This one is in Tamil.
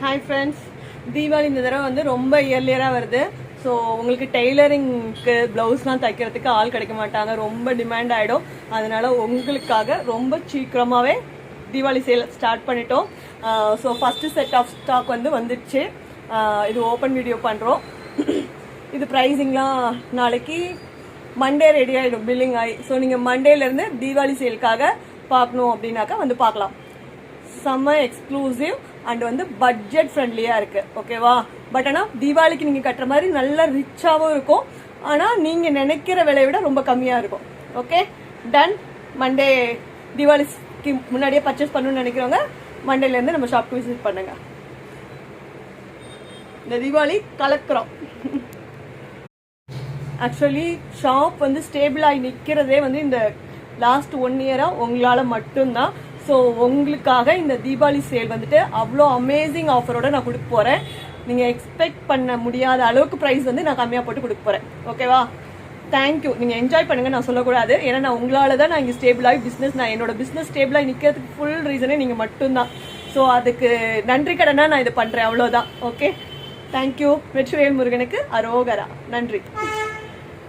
ஹாய் ஃப்ரெண்ட்ஸ், தீபாவளி இந்த தடவை வந்து ரொம்ப இயர்லியராக வருது. ஸோ உங்களுக்கு டெய்லரிங்க்கு ப்ளவுஸ்லாம் தைக்கிறதுக்கு ஆள் கிடைக்க மாட்டாங்க, ரொம்ப டிமாண்ட் ஆகிடும். அதனால உங்களுக்காக ரொம்ப சீக்கிரமாகவே தீபாவளி சேல் ஸ்டார்ட் பண்ணிட்டோம். So first set of stock வந்துடுச்சு. இது ஓப்பன் வீடியோ பண்ணுறோம். இது ப்ரைஸிங்லாம் நாளைக்கு மண்டே ரெடி ஆகிடும், பில்லிங் ஆகி. ஸோ நீங்கள் மண்டேலேருந்து தீபாவளி சேலுக்காக பார்க்கணும் அப்படின்னாக்கா வந்து பார்க்கலாம். செம்ம எக்ஸ்க்ளூசிவ் அண்ட் பட்ஜெட் ஃப்ரெண்ட்லியாக இருக்குது, ஓகேவா? பட் ஆனால் தீபாவளிக்கு நீங்கள் கட்டுற மாதிரி நல்ல ரிச்சாகவும் இருக்கும். ஆனால் நீங்கள் நினைக்கிற விலையை விட ரொம்ப கம்மியாக இருக்கும். Okay, ton. மண்டே தீபாவளிக்கு முன்னாடியே பர்ச்சேஸ் பண்ணணும்னு நினைக்கிறவங்க மண்டேலேருந்து நம்ம ஷாப்க்கு விசிட் பண்ணுங்கள். இந்த தீபாவளி கலக்கிறோம். ஆக்சுவலி ஷாப் ஸ்டேபிள் ஆகி நிற்கிறதே இந்த லாஸ்ட் 1 இயராக உங்களால் மட்டும்தான். ஸோ உங்களுக்காக இந்த தீபாவளி சேல் அவ்வளோ அமேசிங் ஆஃபரோட நான் கொடுக்க போகிறேன். நீங்கள் எக்ஸ்பெக்ட் பண்ண முடியாத அளவுக்கு ப்ரைஸ் நான் கம்மியாக போட்டு கொடுக்க போகிறேன், ஓகேவா? தேங்க்யூ. நீங்கள் என்ஜாய் பண்ணுங்கள், நான் சொல்லக்கூடாது. ஏன்னா நான் உங்களால் தான் நான் இங்கே ஸ்டேபிளாகி நான் என்னோட பிஸ்னஸ் ஸ்டேபிளாகி நிற்கிறதுக்கு ஃபுல் ரீசனே நீங்கள் மட்டும்தான். ஸோ அதுக்கு நன்றி கடனாக நான் இதை பண்ணுறேன், அவ்வளோதான். Okay, thank you. வெற்றிவேல் முருகனுக்கு அரோகரா. நன்றி.